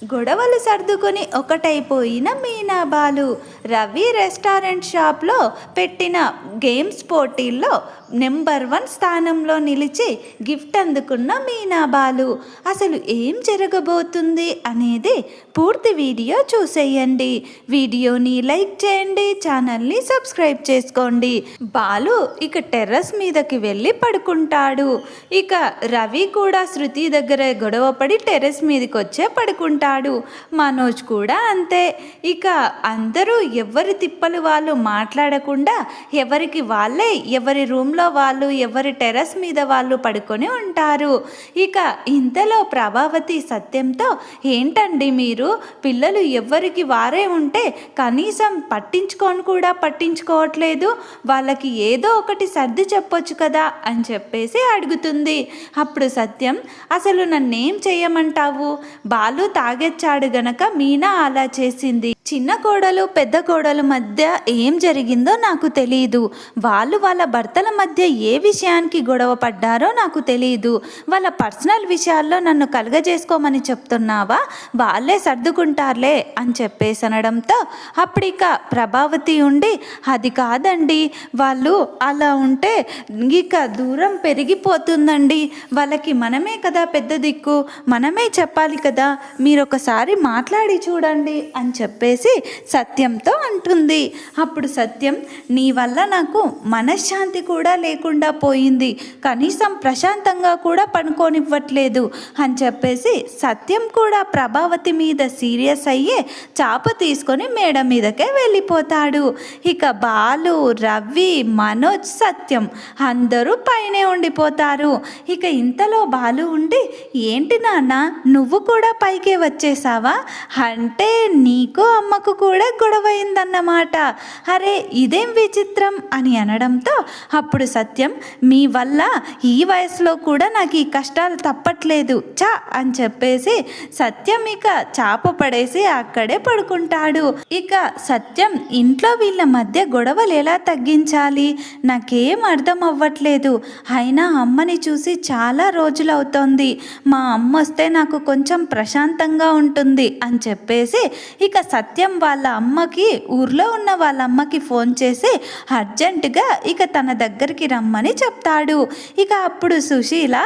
గొడవలు సర్దుకొని ఒకటైపోయిన మీనా బాలు రవి రెస్టారెంట్ షాప్లో పెట్టిన గేమ్స్ పోటీల్లో నెంబర్ 1 స్థానంలో నిలిచి గిఫ్ట్ అందుకున్న మీనా బాలు. అసలు ఏం జరగబోతుంది అనేది పూర్తి వీడియో చూసేయండి. వీడియోని లైక్ చేయండి, ఛానల్ని సబ్స్క్రైబ్ చేసుకోండి. బాలు ఇక టెర్రస్ మీదకి వెళ్ళి పడుకుంటాడు. ఇక రవి కూడా శృతి దగ్గర గొడవపడి టెర్రస్ మీదకి వచ్చే పడుకుంటాడు. మనోజ్ కూడా అంతే. ఇక అందరూ ఎవరి తిప్పలు వాళ్ళు మాట్లాడకుండా ఎవరికి వాళ్ళే ఎవరి రూమ్లో వాళ్ళు ఎవరి టెర్రస్ మీద వాళ్ళు పడుకొని ఉంటారు. ఇక ఇంతలో ప్రభావతి సత్యంతో, ఏంటండి మీరు పిల్లలు ఎవరికి వారే ఉంటే కనీసం పట్టించుకోవట్లేదు, వాళ్ళకి ఏదో ఒకటి సర్ది చెప్పొచ్చు కదా అని చెప్పేసి అడుగుతుంది. అప్పుడు సత్యం, అసలు నన్నేం చేయమంటావు, బాలు తాగెచ్చాడు గనక మీనా అలా చేసింది. చిన్న కోడలు పెద్ద కోడలు మధ్య ఏం జరిగిందో నాకు తెలియదు. వాళ్ళ భర్తల మధ్య ఏ విషయానికి గొడవ పడ్డారో నాకు తెలియదు. వాళ్ళ పర్సనల్ విషయాల్లో నన్ను కలగజేసుకోమని చెప్తున్నావా, వాళ్ళే సర్దుకుంటారులే అని చెప్పేసి అనడంతో అప్పుడిక ప్రభావతి ఉండి, అది కాదండి, వాళ్ళు అలా ఉంటే ఇక దూరం పెరిగిపోతుందండి, వాళ్ళకి మనమే కదా పెద్ద దిక్కు, మనమే చెప్పాలి కదా, మీరు ఒకసారి మాట్లాడి చూడండి అని చెప్పేసి సత్యంతో అంటుంది. అప్పుడు సత్యం, నీ వల్ల నాకు మనశ్శాంతి కూడా లేకుండా పోయింది, కనీసం ప్రశాంతంగా కూడా పనుకోనివ్వట్లేదు అని చెప్పేసి సత్యం కూడా ప్రభావతి మీద సీరియస్ అయ్యే చాప తీసుకొని మేడ మీదకే వెళ్ళిపోతాడు. ఇక బాలు, రవి, మనోజ్, సత్యం అందరూ పైనే ఉండిపోతారు. ఇక ఇంతలో బాలు ఉండి, ఏంటి నాన్న నువ్వు కూడా పైకే వచ్చేసావా, అంటే నీకు అమ్మకు కూడా గొడవైందన్నమాట, అరే ఇదేం విచిత్రం అని అనడంతో అప్పుడు సత్యం, మీ వల్ల ఈ వయసులో కూడా నాకు ఈ కష్టాలు తప్పట్లేదు చా అని చెప్పేసి సత్యం ఇక చాప పడేసి అక్కడే పడుకుంటాడు. ఇక సత్యం, ఇంట్లో వీళ్ళ మధ్య గొడవలు ఎలా తగ్గించాలి, నాకేం అర్థం అవ్వట్లేదు, అయినా అమ్మని చూసి చాలా రోజులవుతోంది, మా అమ్మ వస్తే నాకు కొంచెం ప్రశాంతంగా ఉంటుంది అని చెప్పేసి ఇక సత్యం వాళ్ళ అమ్మకి, ఊర్లో ఉన్న వాళ్ళ అమ్మకి ఫోన్ చేసి అర్జెంటుగా ఇక తన దగ్గరికి రమ్మని చెప్తాడు. ఇక అప్పుడు సుశీల,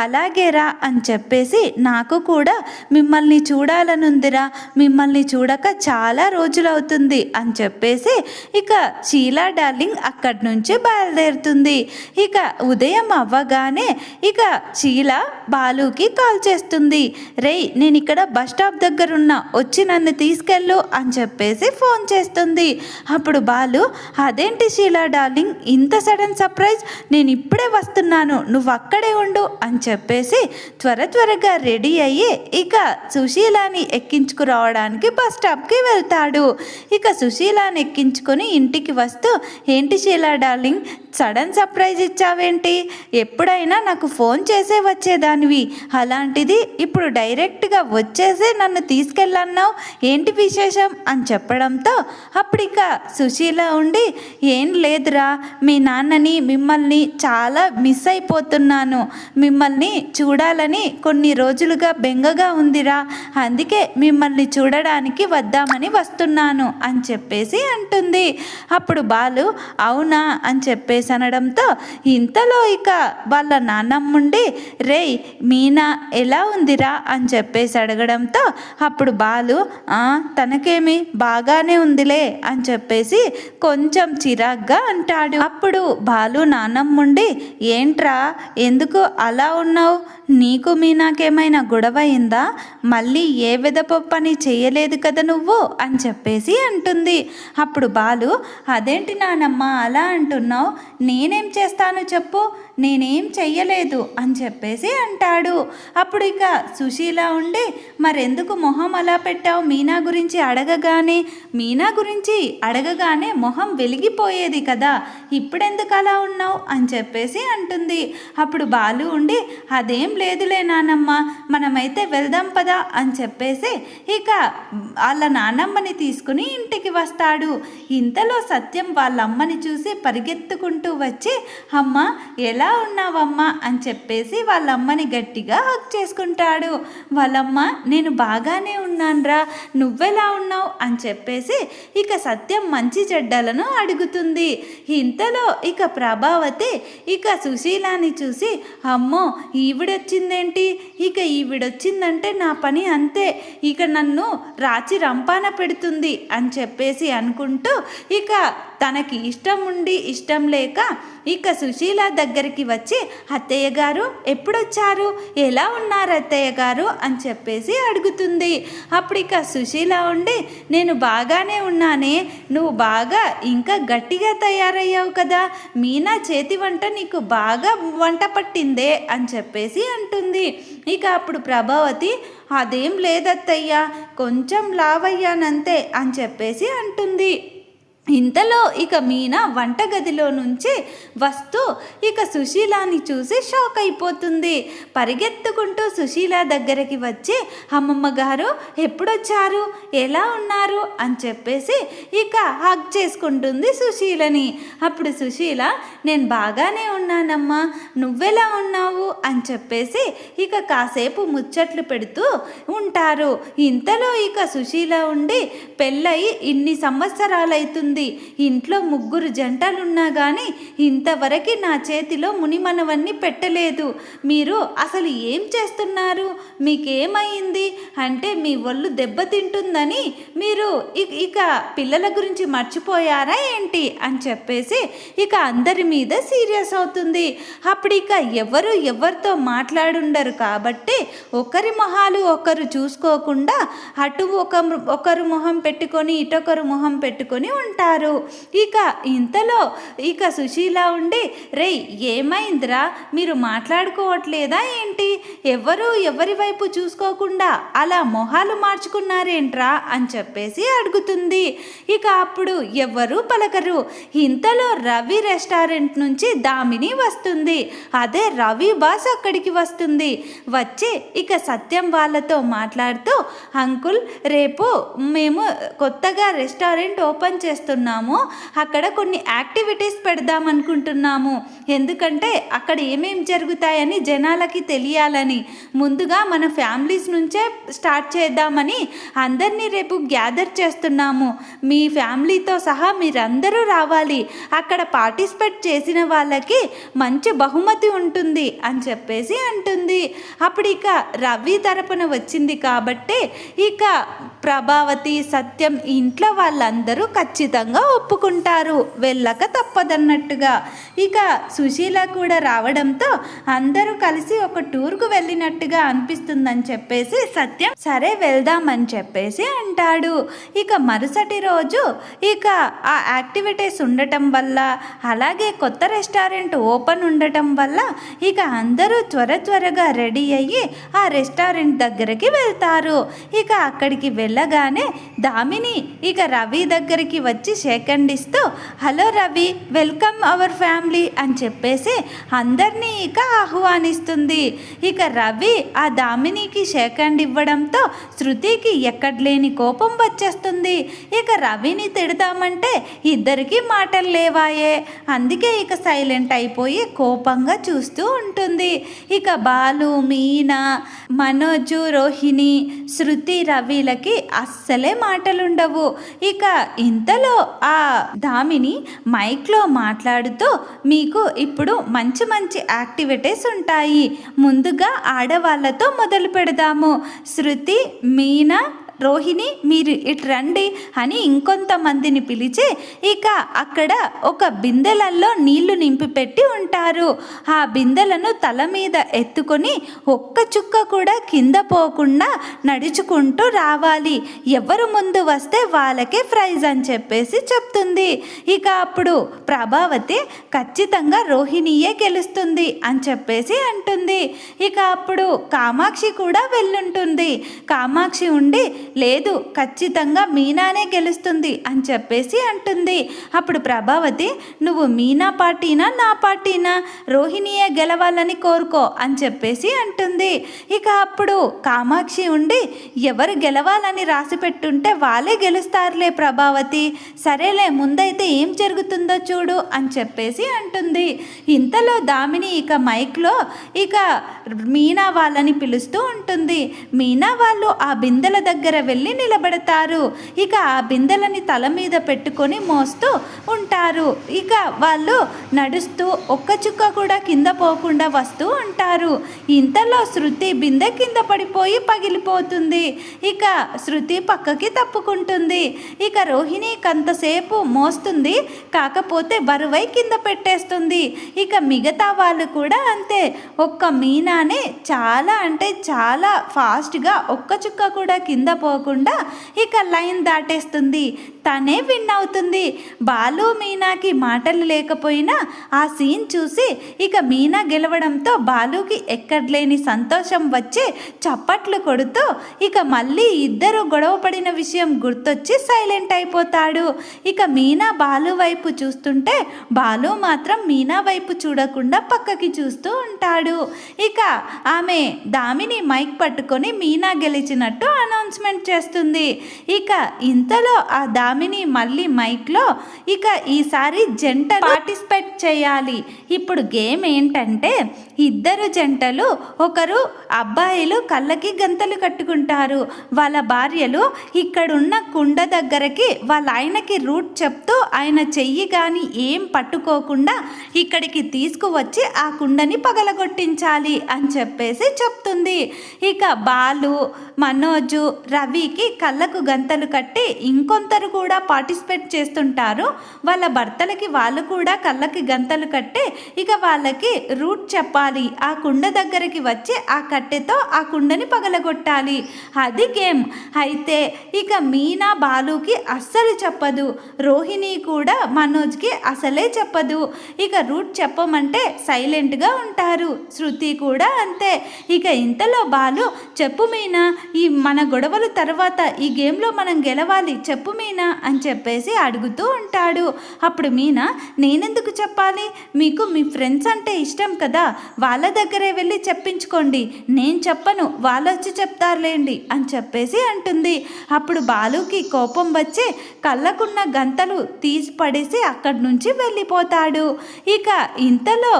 అలాగేరా అని చెప్పేసి, నాకు కూడా మిమ్మల్ని చూడాలనుందిరా, మిమ్మల్ని చూడక చాలా రోజులవుతుంది అని చెప్పేసి ఇక షీలా డార్లింగ్ అక్కడి నుంచి బయలుదేరుతుంది. ఇక ఉదయం అవ్వగానే ఇక షీల బాలుకి కాల్ చేస్తుంది, రేయ్ నేను ఇక్కడ బస్ స్టాప్ దగ్గర ఉన్నా, వచ్చి నన్ను తీసుకెళ్ళు అని చెప్పేసి ఫోన్ చేస్తుంది. అప్పుడు బాలు, అదేంటి షీలా డార్లింగ్ ఇంత సడన్ సర్ప్రైజ్, నేను ఇప్పుడే వస్తున్నాను, నువ్వు అక్కడే ఉండు అని చెప్పేసి త్వరగా రెడీ అయ్యి ఇక సుశీలాని ఎక్కించుకురావడానికి బస్ స్టాప్కి వెళ్తాడు. ఇక సుశీలాని ఎక్కించుకొని ఇంటికి వస్తూ, ఏంటి షీలా డార్లింగ్ సడన్ సర్ప్రైజ్ ఇచ్చావేంటి, ఎప్పుడైనా నాకు ఫోన్ చేసే వచ్చేదానివి, అలాంటిది ఇప్పుడు డైరెక్ట్గా వచ్చేసి నన్ను తీసుకెళ్ళన్నావు, ఏంటి విశేషం అని చెప్పడంతో అప్పుడిక సుశీల ఉండి, ఏం లేదురా, మీ నాన్నని మిమ్మల్ని చాలా మిస్ అయిపోతున్నాను, మిమ్మల్ని చూడాలని కొన్ని రోజులుగా బెంగగా ఉందిరా, అందుకే మిమ్మల్ని చూడడానికి వద్దామని వస్తున్నాను అని చెప్పేసి అంటుంది. అప్పుడు బాలు, అవునా అని చెప్పేసి అనడంతో ఇంతలో ఇక వాళ్ళ నాన్నమ్ముండి, రేయ్ మీనా ఎలా ఉందిరా అని చెప్పేసి అడగడంతో అప్పుడు బాలు, తనకేమి బాగానే ఉందిలే అని చెప్పేసి కొంచెం చిరాగ్గా అంటాడు. అప్పుడు బాలు నాన్నమ్ముండి, ఏంట్రా ఎందుకు అలా ఉన్నావు, నీకు మీనాకేమైనా గొడవ అయిందా, మళ్ళీ ఏ విధపని చేయలేదు కదా నువ్వు అని చెప్పేసి అంటుంది. అప్పుడు బాలు, అదేంటి నానమ్మ అలా అంటున్నావు, నేనేం చేస్తాను చెప్పు, నేనేం చెయ్యలేదు అని చెప్పేసి అంటాడు. అప్పుడు ఇక సుశీల ఉండి, మరెందుకు మొహం అలా పెట్టావు, మీనా గురించి అడగగానే మొహం వెలిగిపోయేది కదా, ఇప్పుడెందుకు అలా ఉన్నావు అని చెప్పేసి అంటుంది. అప్పుడు బాలు ఉండి, అదేం లేదులే నానమ్మ, మనమైతే వెళ్దాం పదా అని చెప్పేసి ఇక వాళ్ళ నానమ్మని తీసుకుని ఇంటికి వస్తాడు. ఇంతలో సత్యం వాళ్ళ అమ్మని చూసి పరిగెత్తుకుంటూ వచ్చి, అమ్మ ఎలా ఎలా ఉన్నావమ్మా అని చెప్పేసి వాళ్ళమ్మని గట్టిగా హగ్ చేసుకుంటాడు. వాళ్ళమ్మ నేను బాగానే ఉన్నాన్రా, నువ్వెలా ఉన్నావు అని చెప్పేసి ఇక సత్యం మంచి చెడ్డలను అడుగుతుంది. ఇంతలో ఇక ప్రభావతి ఇక సుశీలాని చూసి అమ్మో ఈవిడొచ్చిందేంటి, ఇక ఈవిడొచ్చిందంటే నా పని అంతే, ఇక నన్ను రాచి రంపాన పెడుతుంది అని చెప్పేసి అనుకుంటూ ఇక తనకి ఇష్టం ఉండి ఇష్టం లేక ఇక సుశీల దగ్గరికి వచ్చి అత్తయ్య గారు ఎప్పుడొచ్చారు, ఎలా ఉన్నారు అత్తయ్య గారు అని చెప్పేసి అడుగుతుంది. అప్పుడు ఇక సుశీల ఉండి నేను బాగానే ఉన్నానే, నువ్వు బాగా ఇంకా గట్టిగా తయారయ్యావు కదా, మీనా చేతి వంట నీకు బాగా వంట పట్టిందే అని చెప్పేసి అంటుంది. ఇక అప్పుడు ప్రభావతి అదేం లేదత్తయ్య, కొంచెం లావయ్యానంతే అని చెప్పేసి అంటుంది. ఇంతలో ఇక మీనా వంటగదిలో నుంచి వస్తూ ఇక సుశీలాని చూసి షాక్ అయిపోతుంది. పరిగెత్తుకుంటూ సుశీల దగ్గరికి వచ్చి అమ్మమ్మ గారు ఎప్పుడొచ్చారు, ఎలా ఉన్నారు అని చెప్పేసి ఇక హగ్ చేసుకుంటుంది సుశీలని. అప్పుడు సుశీల నేను బాగానే ఉన్నానమ్మా, నువ్వెలా ఉన్నావు అని చెప్పేసి ఇక కాసేపు ముచ్చట్లు పెడుతూ ఉంటారు. ఇంతలో ఇక సుశీల ఉండి పెళ్ళయి ఇన్ని సంవత్సరాలైతుంది, ఇంట్లో 3 జంటలున్నా కానీ ఇంతవరకు నా చేతిలో మునిమనవన్నీ పెట్టలేదు, మీరు అసలు ఏం చేస్తున్నారు, మీకేమైంది అంటే మీ ఒళ్ళు దెబ్బతింటుందని మీరు ఇక పిల్లల గురించి మర్చిపోయారా ఏంటి అని చెప్పేసి ఇక అందరి మీద సీరియస్ అవుతుంది. అప్పుడు ఇక ఎవరితో మాట్లాడుండరు కాబట్టి ఒకరి మొహాలు ఒకరు చూసుకోకుండా అటు ఒకరు మొహం పెట్టుకొని ఇటొకరు మొహం పెట్టుకొని ఉంటారు. ఇక ఇంతలో ఇక సుశీల ఉండి రేయ్ ఏమైందిరా, మీరు మాట్లాడుకోవట్లేదా ఏంటి, ఎవరి వైపు చూసుకోకుండా అలా మొహాలు మార్చుకున్నారేంట్రా అని చెప్పేసి అడుగుతుంది. ఇక అప్పుడు ఎవరు పలకరు. ఇంతలో రవి రెస్టారెంట్ నుంచి దామిని వస్తుంది. అదే రవి బాస్ అక్కడికి వస్తుంది. వచ్చి ఇక సత్యం వాళ్ళతో మాట్లాడుతూ అంకుల్ రేపు మేము కొత్తగా రెస్టారెంట్ ఓపెన్ చేస్తున్నాము, అక్కడ కొన్ని యాక్టివిటీస్ పెడదాం అనుకుంటున్నాము, ఎందుకంటే అక్కడ ఏమేం జరుగుతాయని జనాలకి తెలియాలని ముందుగా మన ఫ్యామిలీస్ నుంచే స్టార్ట్ చేద్దామని అందరినీ రేపు గ్యాదర్ చేస్తున్నాము, మీ ఫ్యామిలీతో సహా మీరందరూ రావాలి, అక్కడ పార్టిసిపేట్ చేసిన వాళ్ళకి మంచి బహుమతి ఉంటుంది అని చెప్పేసి అంటుంది. అప్పుడు ఇక రవి తరపున వచ్చింది కాబట్టి ఇక ప్రభావతి సత్యం ఇంట్లో వాళ్ళందరూ ఖచ్చితంగా ఒప్పుకుంటారు, వెళ్ళక తప్పదన్నట్టుగా. ఇక సుశీల కూడా రావడంతో అందరూ కలిసి ఒక టూర్కు వెళ్ళినట్టుగా అనిపిస్తుందని చెప్పేసి సత్యం సరే వెళ్దామని చెప్పేసి అంటాడు. ఇక మరుసటి రోజు ఇక ఆ యాక్టివిటీస్ ఉండటం వల్ల అలాగే కొత్త రెస్టారెంట్ ఓపెన్ ఉండటం వల్ల ఇక అందరూ త్వరగా రెడీ అయ్యి ఆ రెస్టారెంట్ దగ్గరికి వెళ్తారు. ఇక అక్కడికి వెళ్ళగానే దామిని ఇక రవి దగ్గరికి వచ్చి సెకండ్ ఇస్తూ hello Ravi welcome our family అని చెప్పేసి అందరినీ ఇక ఆహ్వానిస్తుంది. ఇక రవి ఆ దామినికి సెకండ్ ఇవ్వడంతో శృతికి ఎక్కడలేని కోపం వచ్చేస్తుంది. ఇక రవిని తిడతామంటే ఇద్దరికి మాటలు లేవాయే, అందుకే ఇక సైలెంట్ అయిపోయి కోపంగా చూస్తూ ఉంటుంది. ఇక బాలు మీనా మనోజు రోహిణి శృతి రవిలకి అస్సలే మాటలుండవు. ఇక ఇంతలో ఆ దామిని మైక్లో మాట్లాడుతూ మీకు ఇప్పుడు మంచి యాక్టివిటీస్ ఉంటాయి, ముందుగా ఆడవాళ్ళతో మొదలు పెడదాము, శృతి మీనా రోహిణి మీరు ఇటు రండి అని ఇంకొంతమందిని పిలిచి ఇక అక్కడ ఒక బిందెలలో నీళ్లు నింపి పెట్టి ఉంటారు. ఆ బిందెలను తల మీద ఎత్తుకొని ఒక్క చుక్క కూడా కింద పోకుండా నడుచుకుంటూ రావాలి, ఎవరు ముందు వస్తే వాళ్ళకే ప్రైజ్ అని చెప్పేసి చెప్తుంది. ఇక అప్పుడు ప్రభావతి ఖచ్చితంగా రోహిణియే గెలుస్తుంది అని చెప్పేసి అంటుంది. ఇక అప్పుడు కామాక్షి కూడా వెళ్ళుంటుంది. కామాక్షి ఉండి లేదు ఖచ్చితంగా మీనానే గెలుస్తుంది అని చెప్పేసి అంటుంది. అప్పుడు ప్రభావతి, నువ్వు మీనా పార్టీనా నా పార్టీనా, రోహిణియే గెలవాలని కోరుకో అని చెప్పేసి అంటుంది. ఇక అప్పుడు కామాక్షి ఉండి ఎవరు గెలవాలని రాసి పెట్టుంటే వాళ్ళే గెలుస్తారులే ప్రభావతి, సరేలే ముందైతే ఏం జరుగుతుందో చూడు అని చెప్పేసి అంటుంది. ఇంతలో దామిని ఇక మైక్లో ఇక మీనా వాళ్ళని పిలుస్తూ ఉంటుంది. మీనా వాళ్ళు ఆ బిందెల దగ్గర వెళ్ళి నిలబడతారు. ఇక ఆ బిందెలని తల మీద పెట్టుకొని మోస్తూ ఉంటారు. ఇక వాళ్ళు నడుస్తూ ఒక్క చుక్క కూడా కింద పోకుండా వస్తూ ఉంటారు. ఇంతలో శృతి బిందె కింద పడిపోయి పగిలిపోతుంది. ఇక శృతి పక్కకి తప్పుకుంటుంది. ఇక రోహిణి కంతసేపు మోస్తుంది, కాకపోతే బరువై కింద పెట్టేస్తుంది. ఇక మిగతా వాళ్ళు కూడా అంతే. ఒక్క మీనానే చాలా అంటే చాలా ఫాస్ట్గా ఒక్క చుక్క కూడా కింద పోకుండా ఇక లైన్ దాటేస్తుంది. తనే విన్ అవుతుంది. బాలు మీనాకి మాటలు లేకపోయినా ఆ సీన్ చూసి ఇక మీనా గెలవడంతో బాలుకి ఎక్కడలేని సంతోషం వచ్చి చప్పట్లు కొడుతూ ఇక మళ్ళీ ఇద్దరు గొడవ పడిన విషయం గుర్తొచ్చి సైలెంట్ అయిపోతాడు. ఇక మీనా బాలు వైపు చూస్తుంటే బాలు మాత్రం మీనా వైపు చూడకుండా పక్కకి చూస్తూ ఉంటాడు. ఇక ఆమె దామిని మైక్ పట్టుకొని మీనా గెలిచినట్టు అనౌన్స్మెంట్ చేస్తుంది. ఇక ఇంతలో ఆ దామిని మళ్ళీ మైక్లో ఇక ఈసారి జంట పార్టిసిపేట్ చేయాలి. ఇప్పుడు గేమ్ ఏంటంటే ఇద్దరు జంటలు, ఒకరు అబ్బాయిలు కళ్ళకి గంతలు కట్టుకుంటారు, వాళ్ళ భార్యలు ఇక్కడున్న కుండ దగ్గరకి వాళ్ళ ఆయనకి రూట్ చెప్తూ ఆయన చెయ్యి కానీ ఏం పట్టుకోకుండా ఇక్కడికి తీసుకువచ్చి ఆ కుండని పగలగొట్టించాలి అని చెప్పేసి చెప్తుంది. ఇక బాలు, మనోజు, రవికి కళ్ళకు గంతలు కట్టి ఇంకొందరు కూడా పార్టిసిపేట్ చేస్తుంటారు. వాళ్ళ భర్తలకి వాళ్ళు కూడా కళ్ళకి గంతలు కట్టి ఇక వాళ్ళకి రూట్ చెప్పాలి. ఆ కుండ దగ్గరికి వచ్చి ఆ కట్టెతో ఆ కుండని పగలగొట్టాలి. అది గేమ్. అయితే ఇక మీనా బాలుకి అస్సలు చెప్పదు, రోహిణి కూడా మనోజ్కి అసలే చెప్పదు. ఇక రూట్ చెప్పమంటే సైలెంట్గా ఉంటారు. శృతి కూడా అంతే. ఇక ఇంతలో బాలు, చెప్పు మీనా, ఈ మన గొడవల తర్వాత ఈ గేమ్లో మనం గెలవాలి, చెప్పు మీనా అని చెప్పేసి అడుగుతూ ఉంటాడు. అప్పుడు మీనా, నేనెందుకు చెప్పాలి, మీకు మీ ఫ్రెండ్స్ అంటే ఇష్టం కదా, వాళ్ళ దగ్గరే వెళ్ళి చెప్పించుకోండి, నేను చెప్పను, వాళ్ళు వచ్చి చెప్తారులేండి అని చెప్పేసి అంటుంది. అప్పుడు బాలుకి కోపం వచ్చి కళ్ళకున్న గంతలు తీసి పడేసి అక్కడి నుంచి వెళ్ళిపోతాడు. ఇక ఇంతలో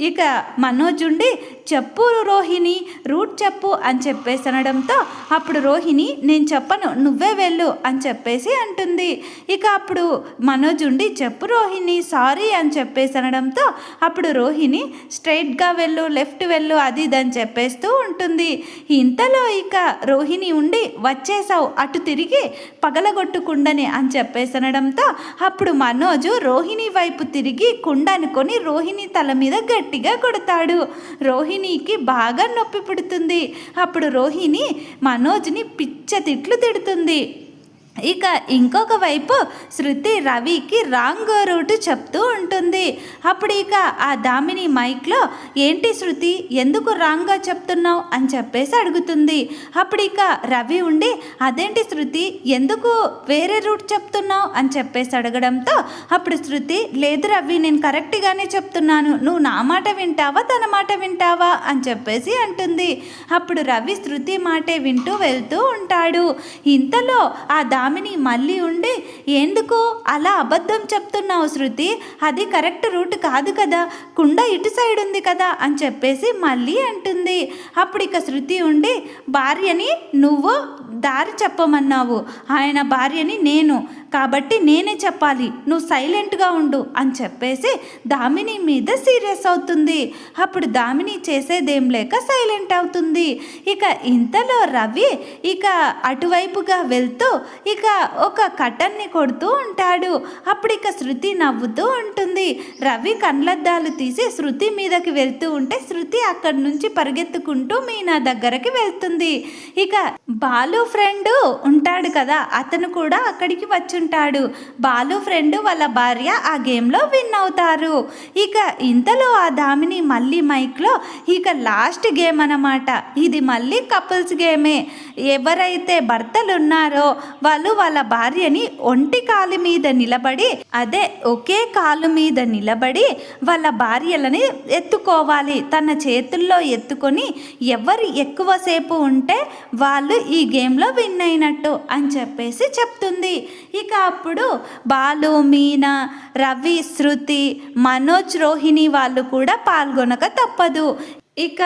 ఇక మనోజుండి, చెప్పు రోహిణి, రూట్ చెప్పు అని చెప్పేసి అనడంతో అప్పుడు రోహిణి, నేను చెప్పను, నువ్వే వెళ్ళు అని చెప్పేసి అంటుంది. ఇక అప్పుడు మనోజుండి, చెప్పు రోహిణి, సారీ అని చెప్పేసి అనడంతో అప్పుడు రోహిణి, స్ట్రైట్గా వెళ్ళు, లెఫ్ట్ వెళ్ళు, అది ఇది అని చెప్పేస్తూ ఉంటుంది. ఇంతలో ఇక రోహిణి ఉండి, వచ్చేసావు, అటు తిరిగి పగలగొట్టుకుండని అని చెప్పేసి అనడంతో అప్పుడు మనోజు రోహిణి వైపు తిరిగి కుండ అనుకొని రోహిణి తల మీద గట్టిగా కొడతాడు. రోహిణికి బాగా నొప్పి పుడుతుంది. అప్పుడు రోహిణి మనోజ్ని పిచ్చ తిట్లు తిడుతుంది. ఇక ఇంకొక వైపు శృతి రవికి రాంగ్ రూట్ చెప్తూ ఉంటుంది. అప్పుడు ఇక ఆ దామిని మైక్లో, ఏంటి శృతి, ఎందుకు రాంగ్గా చెప్తున్నావు అని చెప్పేసి అడుగుతుంది. అప్పుడు ఇక రవి ఉండి, అదేంటి శృతి, ఎందుకు వేరే రూట్ చెప్తున్నావు అని చెప్పేసి అడగడంతో అప్పుడు శృతి, లేదు రవి, నేను కరెక్ట్గానే చెప్తున్నాను, నువ్వు నా మాట వింటావా తన మాట వింటావా అని చెప్పేసి అంటుంది. అప్పుడు రవి శృతి మాటే వింటూ వెళ్తూ ఉంటాడు. ఇంతలో ఆ దామిని మళ్ళీ ఉండి, ఎందుకు అలా అబద్ధం చెప్తున్నావు శృతి, అది కరెక్ట్ రూట్ కాదు కదా, కుండ ఇటు సైడ్ ఉంది కదా అని చెప్పేసి మళ్ళీ అంటుంది. అప్పుడు ఇక శృతి ఉండి, భార్యని నువ్వు దారి చెప్పమన్నావు, ఆయన భార్యని నేను, కాబట్టి నేనే చెప్పాలి, నువ్వు సైలెంట్గా ఉండు అని చెప్పేసి దామిని మీద సీరియస్ అవుతుంది. అప్పుడు దామిని చేసేదేం లేక సైలెంట్ అవుతుంది. ఇక ఇంతలో రవి ఇక అటువైపుగా వెళ్తూ ఇక ఒక కటన్ని కొడుతూ ఉంటాడు. అప్పుడు ఇక శృతి నవ్వుతూ ఉంటుంది. రవి కళ్ళద్దాలు తీసి శృతి మీదకి వెళ్తూ ఉంటే శృతి అక్కడి నుంచి పరిగెత్తుకుంటూ మీనా దగ్గరకి వెళ్తుంది. ఇక బాలు ఫ్రెండ్ ఉంటాడు కదా, అతను కూడా అక్కడికి వచ్చి గెలుచుంటాడు. బాలు ఫ్రెండ్ వాళ్ళ భార్య ఆ గేమ్లో విన్ అవుతారు. ఇక ఇంతలో ఆ దామిని మళ్ళీ మైక్లో ఇక లాస్ట్ గేమ్ అన్నమాట. ఇది మళ్ళీ కపుల్స్ గేమే. ఎవరైతే భర్తలు ఉన్నారో వాళ్ళు వాళ్ళ భార్యని ఒంటి కాలు మీద నిలబడి, అదే ఒకే కాలు మీద నిలబడి వాళ్ళ భార్యలని ఎత్తుకోవాలి. తన చేతుల్లో ఎత్తుకొని ఎవరు ఎక్కువసేపు ఉంటే వాళ్ళు ఈ గేమ్లో విన్ అయినట్టు అని చెప్పేసి చెప్తుంది. ఇక అప్పుడు బాలు, మీనా, రవి, శృతి, మనోజ్, రోహిణి వాళ్ళు కూడా పాల్గొనక తప్పదు. ఇక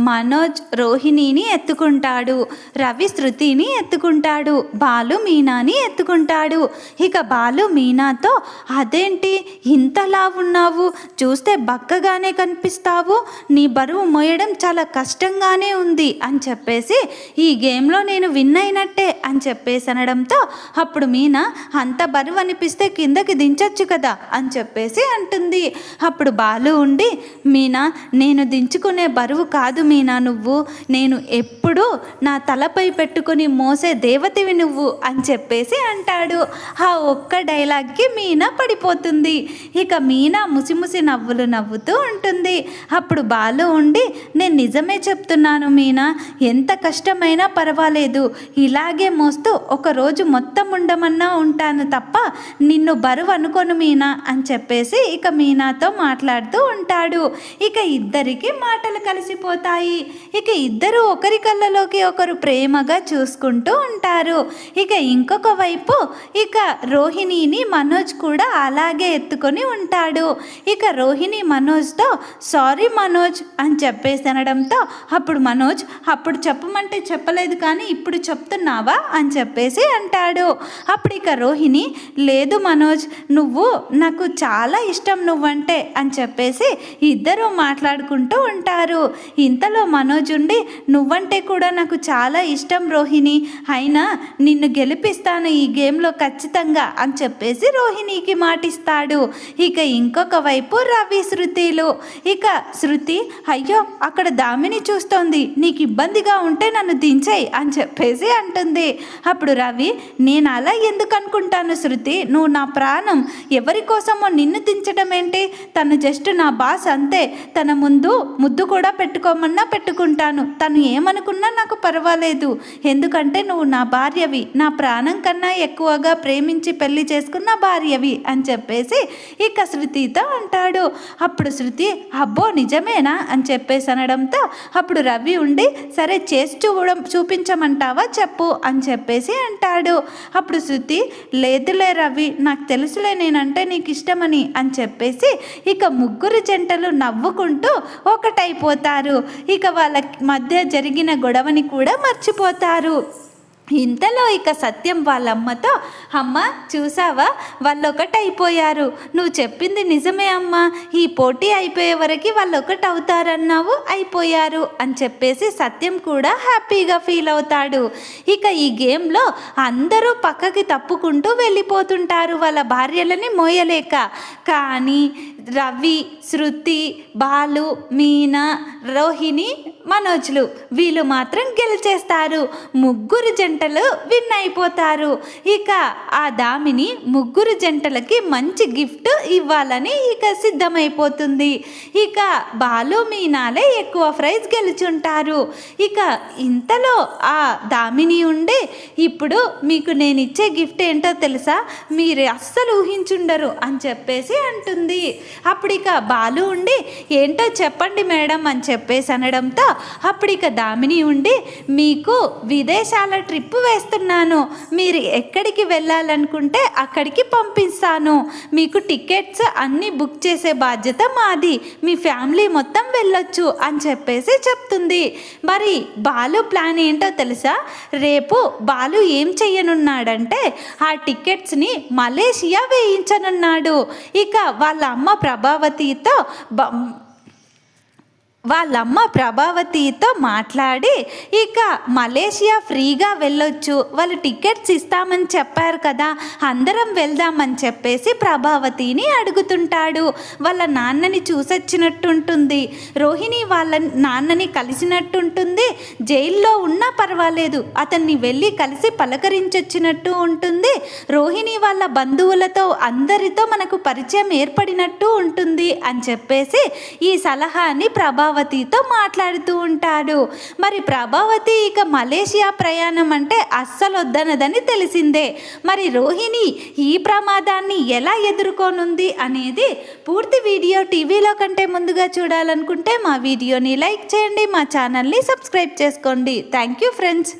మనోజ్ రోహిణిని ఎత్తుకుంటాడు, రవి శృతిని ఎత్తుకుంటాడు, బాలు మీనాని ఎత్తుకుంటాడు. ఇక బాలు మీనాతో, అదేంటి ఇంతలా ఉన్నావు, చూస్తే బక్కగానే కనిపిస్తావు, నీ బరువు మోయడం చాలా కష్టంగానే ఉంది అని చెప్పేసి, ఈ గేమ్లో నేను విన్ అయినట్టే అని చెప్పేసి అనడంతో అప్పుడు మీనా, అంత బరువు అనిపిస్తే కిందకి దించొచ్చు కదా అని చెప్పేసి అంటుంది. అప్పుడు బాలు ఉండి, మీనా నేను దించుకునే బరువు కాదు మీనా నువ్వు, నేను ఎప్పుడూ నా తలపై పెట్టుకుని మోసే దేవతవి నువ్వు అని చెప్పేసి అంటాడు. ఆ ఒక్క డైలాగ్కి మీనా పడిపోతుంది. ఇక మీనా ముసిముసి నవ్వులు నవ్వుతూ ఉంటుంది. అప్పుడు బాలు ఉండి, నేను నిజమే చెప్తున్నాను మీనా, ఎంత కష్టమైనా పర్వాలేదు, ఇలాగే మోస్తూ ఒకరోజు మొత్తం ఉండమన్నా ఉంటాను తప్ప నిన్ను బరువు అనుకోను మీనా అని చెప్పేసి ఇక మీనాతో మాట్లాడుతూ ఉంటాడు. ఇక ఇద్దరికి మాటలు కలిసిపోతాయి. ఇక ఇద్దరు ఒకరి కళ్ళలోకి ఒకరు ప్రేమగా చూసుకుంటూ ఉంటారు. ఇక ఇంకొక వైపు ఇక రోహిణిని మనోజ్ కూడా అలాగే ఎత్తుకొని ఉంటాడు. ఇక రోహిణి మనోజ్తో, సారీ మనోజ్ అని చెప్పేసి అనడంతో అప్పుడు మనోజ్, అప్పుడు చెప్పమంటే చెప్పలేదు కానీ ఇప్పుడు చెప్తున్నావా అని చెప్పేసి అంటాడు. అప్పుడు ఇక రోహిణి, లేదు మనోజ్, నువ్వు నాకు చాలా ఇష్టం నువ్వంటే అని చెప్పేసి ఇద్దరు మాట్లాడుకుంటూ ఉంటారు. ఇంతలో మనోజ్ ఉండి, నువ్వంటే కూడా నాకు చాలా ఇష్టం రోహిణి, అయినా నిన్ను గెలిపిస్తాను ఈ గేమ్లో ఖచ్చితంగా అని చెప్పేసి రోహిణికి మాటిస్తాడు. ఇక ఇంకొక వైపు రవి, శృతిలు. ఇక శృతి, అయ్యో అక్కడ దామిని చూస్తోంది, నీకు ఇబ్బందిగా ఉంటే నన్ను దించేయి అని చెప్పేసి అంటుంది. అప్పుడు రవి, నేను అలా ఎందుకు అనుకుంటాను శృతి, నువ్వు నా ప్రాణం, ఎవరి కోసమో నిన్ను దించడం ఏంటి, తను జస్ట్ నా బాస్ అంతే, తన ముందు ముద్దు కూడా పెట్టుకోమన్నా పెట్టుకుంటాను, తను ఏమనుకున్నా నాకు పర్వాలేదు, ఎందుకంటే నువ్వు నా భార్యవి, నా ప్రాణం కన్నా ఎక్కువగా ప్రేమించి పెళ్లి చేసుకున్న భార్యవి అని చెప్పేసి ఇక శృతితో అంటాడు. అప్పుడు శృతి, అబ్బో నిజమేనా అని చెప్పేసి అనడంతో అప్పుడు రవి ఉండి, సరే చేసి చూపించమంటావా చెప్పు అని చెప్పేసి అంటాడు. అప్పుడు శృతి, లేదులే రవి, నాకు తెలుసులే నేనంటే నీకు ఇష్టమని అని చెప్పేసి ఇక ముగ్గురు జంటలు నవ్వుకుంటూ ఒకటైపోతారు. ఇక వాళ్ళ మధ్య జరిగిన గొడవని కూడా మర్చిపోతారు. ఇంతలో ఇక సత్యం వాళ్ళమ్మతో, అమ్మ చూసావా వాళ్ళు ఒకటైపోయారు, నువ్వు చెప్పింది నిజమే అమ్మ, ఈ పోటీ అయిపోయే వరకు వాళ్ళు ఒకటి అవుతారన్నావు, అయిపోయారు అని చెప్పేసి సత్యం కూడా హ్యాపీగా ఫీల్ అవుతాడు. ఇక ఈ గేమ్లో అందరూ పక్కకి తప్పుకుంటూ వెళ్ళిపోతుంటారు వాళ్ళ భార్యలని మోయలేక. కానీ రవి, శృతి, బాలు, మీనా, రోహిణి, మనోజ్లు వీళ్ళు మాత్రం గెలిచేస్తారు. ముగ్గురు జంటలు విన్ అయిపోతారు. ఇక ఆ దామిని ముగ్గురు జంటలకి మంచి గిఫ్ట్ ఇవ్వాలని ఇక సిద్ధమైపోతుంది. ఇక బాలు, మీనాలే ఎక్కువ ప్రైజ్ గెలుచుంటారు. ఇక ఇంతలో ఆ దామిని ఉండి, ఇప్పుడు మీకు నేను ఇచ్చే గిఫ్ట్ ఏంటో తెలుసా, మీరు అస్సలు ఊహించుండరు అని చెప్పేసి అంటుంది. అప్పుడు ఇక బాలు ఉండి, ఏంటో చెప్పండి మేడం అని చెప్పేసి అనడంతో అప్పుడు ఇక దామిని ఉండి, మీకు విదేశాల ట్రిప్ వేస్తున్నాను, మీరు ఎక్కడికి వెళ్ళాలనుకుంటే అక్కడికి పంపిస్తాను, మీకు టికెట్స్ అన్నీ బుక్ చేసే బాధ్యత మాది, మీ ఫ్యామిలీ మొత్తం వెళ్ళొచ్చు అని చెప్పేసి చెప్తుంది. మరి బాలు ప్లాన్ ఏంటో తెలుసా, రేపు బాలు ఏం చెయ్యనున్నాడంటే ఆ టికెట్స్ని మలేషియా వేయించనున్నాడు. ఇక వాళ్ళ అమ్మ ప్రభావతితో వాళ్ళమ్మ ప్రభావతితో మాట్లాడి ఇక మలేషియా ఫ్రీగా వెళ్ళొచ్చు, వాళ్ళు టికెట్స్ ఇస్తామని చెప్పారు కదా, అందరం వెళ్దామని చెప్పేసి ప్రభావతిని అడుగుతుంటాడు. వాళ్ళ నాన్నని చూసొచ్చినట్టుంటుంది, రోహిణి వాళ్ళ నాన్నని కలిసినట్టుంటుంది, జైల్లో ఉన్నా పర్వాలేదు అతన్ని వెళ్ళి కలిసి పలకరించొచ్చినట్టు ఉంటుంది, రోహిణి వాళ్ళ బంధువులతో అందరితో మనకు పరిచయం ఏర్పడినట్టు ఉంటుంది అని చెప్పేసి ఈ సలహాని ప్రభావతితో మాట్లాడుతూ ఉంటాడు. మరి ప్రభావతి ఇక మలేషియా ప్రయాణం అంటే అస్సలు వద్దనదని తెలిసిందే. మరి రోహిణి ఈ ప్రమాదాన్ని ఎలా ఎదుర్కొనుంది అనేది పూర్తి వీడియో టీవీలో కంటే ముందుగా చూడాలనుకుంటే మా వీడియోని లైక్ చేయండి, మా ఛానల్ని సబ్స్క్రైబ్ చేసుకోండి. Thank you friends.